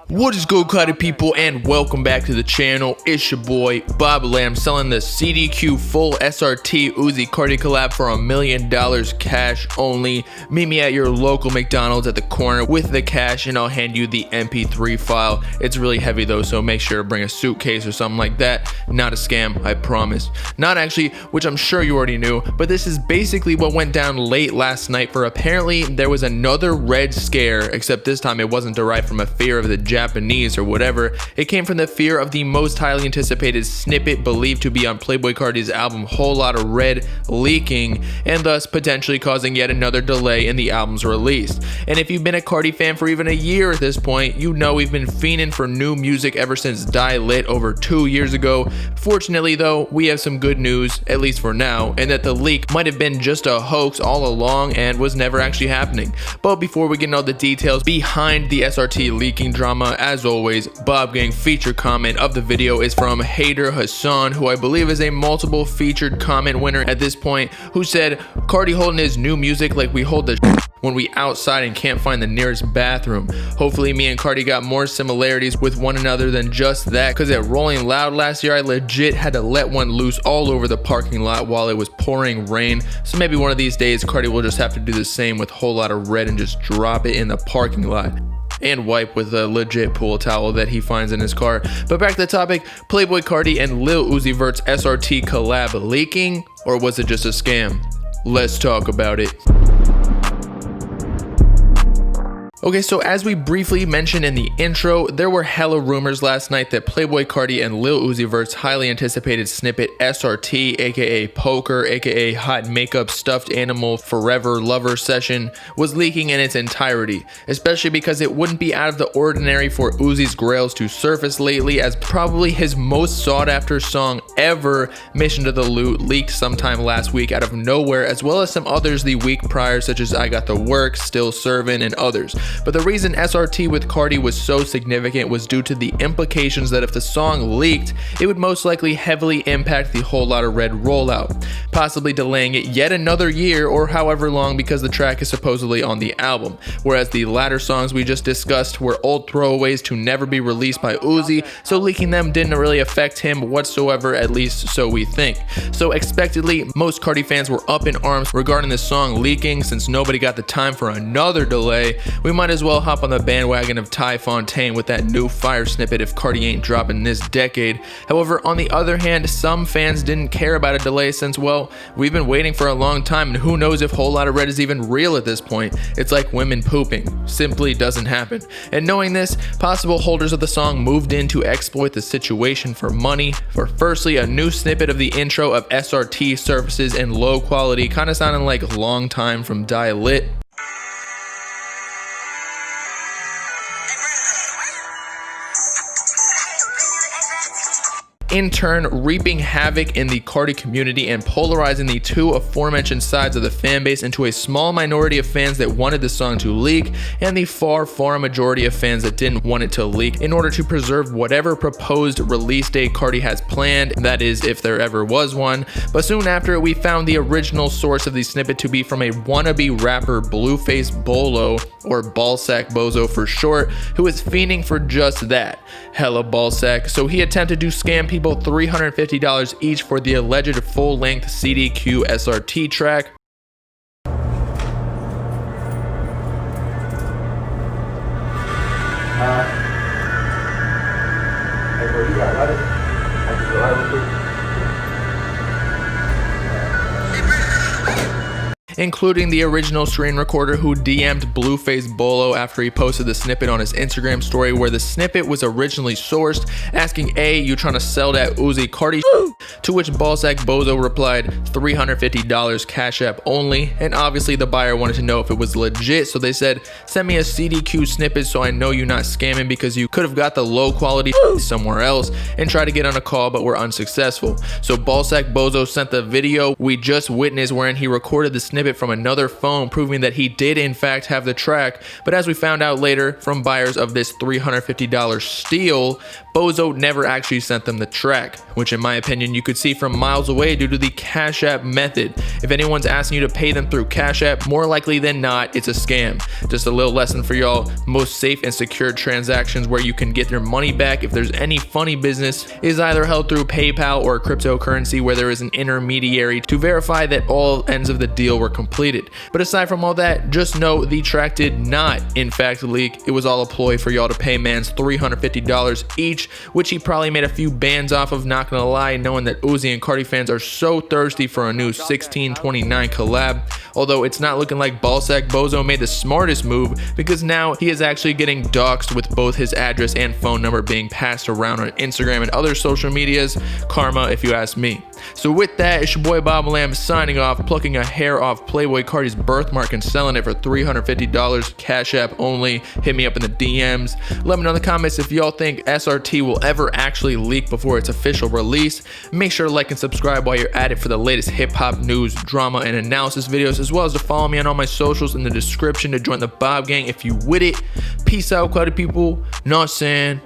What is good, Carti people, and welcome back to the channel. It's your boy Bobbalam selling the CDQ full SRT Uzi Carti collab for $1 million cash only. Meet me at your local McDonald's at the corner with the cash and I'll hand you the MP3 file. It's really heavy though, so make sure to bring a suitcase or something like that. Not a scam, I promise. Not actually, which I'm sure you already knew, but this is basically what went down late last night, for apparently there was another red scare, except this time it wasn't derived from a fear of the Japanese or whatever. It came from the fear of the most highly anticipated snippet believed to be on Playboi Carti's album Whole Lotta Red leaking, and thus potentially causing yet another delay in the album's release. And if you've been a Carti fan for even a year at this point, you know we've been fiending for new music ever since Die Lit over 2 years ago. Fortunately though, we have some good news, at least for now, and that the leak might have been just a hoax all along and was never actually happening. But before we get into all the details behind the SRT leaking drama, as always, Bob Gang feature comment of the video is from Hater Hassan, who I believe is a multiple featured comment winner at this point, who said, "Carti holding his new music like we hold the when we outside and can't find the nearest bathroom. Hopefully me and Carti got more similarities with one another than just that, because at Rolling Loud last year I legit had to let one loose all over the parking lot while it was pouring rain. So maybe one of these days Carti will just have to do the same with Whole Lotta Red and just drop it in the parking lot and wipe with a legit pool towel that he finds in his car." But back to the topic, Playboi Carti and Lil Uzi Vert's SRT collab leaking, or was it just a scam? Let's talk about it. Okay, so as we briefly mentioned in the intro, there were hella rumors last night that Playboi Carti and Lil Uzi Vert's highly anticipated snippet SRT, aka Poker, aka Hot Makeup Stuffed Animal Forever Lover Session, was leaking in its entirety, especially because it wouldn't be out of the ordinary for Uzi's grails to surface lately, as probably his most sought after song ever, Mission to the Loot, leaked sometime last week out of nowhere, as well as some others the week prior, such as I Got the Work, Still Serving, and others. But the reason SRT with Carti was so significant was due to the implications that if the song leaked, it would most likely heavily impact the Whole Lotta Red rollout, possibly delaying it yet another year or however long, because the track is supposedly on the album, whereas the latter songs we just discussed were old throwaways to never be released by Uzi, so leaking them didn't really affect him whatsoever, at least so we think. So expectedly, most Carti fans were up in arms regarding the song leaking. Since nobody got the time for another delay, we might as well hop on the bandwagon of Ty Fontaine with that new fire snippet if Carti ain't dropping this decade. However, on the other hand, some fans didn't care about a delay since, well, we've been waiting for a long time and who knows if Whole Lotta Red is even real at this point. It's like women pooping. Simply doesn't happen. And knowing this, possible holders of the song moved in to exploit the situation for money. For firstly, a new snippet of the intro of SRT surfaces in low quality, kind of sounding like Long Time from Die Lit. In turn, reaping havoc in the Carti community and polarizing the two aforementioned sides of the fanbase into a small minority of fans that wanted the song to leak and the far majority of fans that didn't want it to leak, in order to preserve whatever proposed release date Carti has planned, that is, if there ever was one. But soon after, we found the original source of the snippet to be from a wannabe rapper, Blueface Bolo, or Ballsack Bozo for short, who is fiending for just that, hella ballsack. So he attempted to scam people $350 each for the alleged full-length CDQ SRT track. Hey bro, you got lighter? I can go lighter real quick. Including the original screen recorder who DM'd Blueface Bolo after he posted the snippet on his Instagram story, where the snippet was originally sourced, asking, "Hey, you trying to sell that Uzi Carti?" To which Ballsack Bozo replied, $350 Cash App only, and obviously the buyer wanted to know if it was legit, so they said, "Send me a CDQ snippet so I know you're not scamming, because you could have got the low quality somewhere else," and tried to get on a call but were unsuccessful. So Ballsack Bozo sent the video we just witnessed, wherein he recorded the snippet snippet from another phone proving that he did in fact have the track, but as we found out later from buyers of this $350 steal, Bozo never actually sent them the track, which in my opinion you could see from miles away due to the Cash App method. If anyone's asking you to pay them through Cash App, more likely than not, it's a scam. Just a little lesson for y'all: most safe and secure transactions where you can get your money back if there's any funny business is either held through PayPal or cryptocurrency where there is an intermediary to verify that all ends of the deal were completed. But aside from all that, just know the track did not in fact leak. It was all a ploy for y'all to pay man's $350 each, which he probably made a few bands off of, not gonna lie, knowing that Uzi and Carti fans are so thirsty for a new 1629 collab. Although it's not looking like Ballsack Bozo made the smartest move, because now he is actually getting doxxed with both his address and phone number being passed around on Instagram and other social medias. Karma, if you ask me. So with that, it's your boy Bobbalam signing off, plucking a hair off Playboi Carti's birthmark and selling it for $350, Cash App only. Hit me up in the DMs. Let me know in the comments if y'all think SRT will ever actually leak before its official release. Make sure to like and subscribe while you're at it for the latest hip-hop news, drama, and analysis videos, as well as to follow me on all my socials in the description to join the Bob Gang if you with it. Peace out, cloudy people. Know what I'm saying?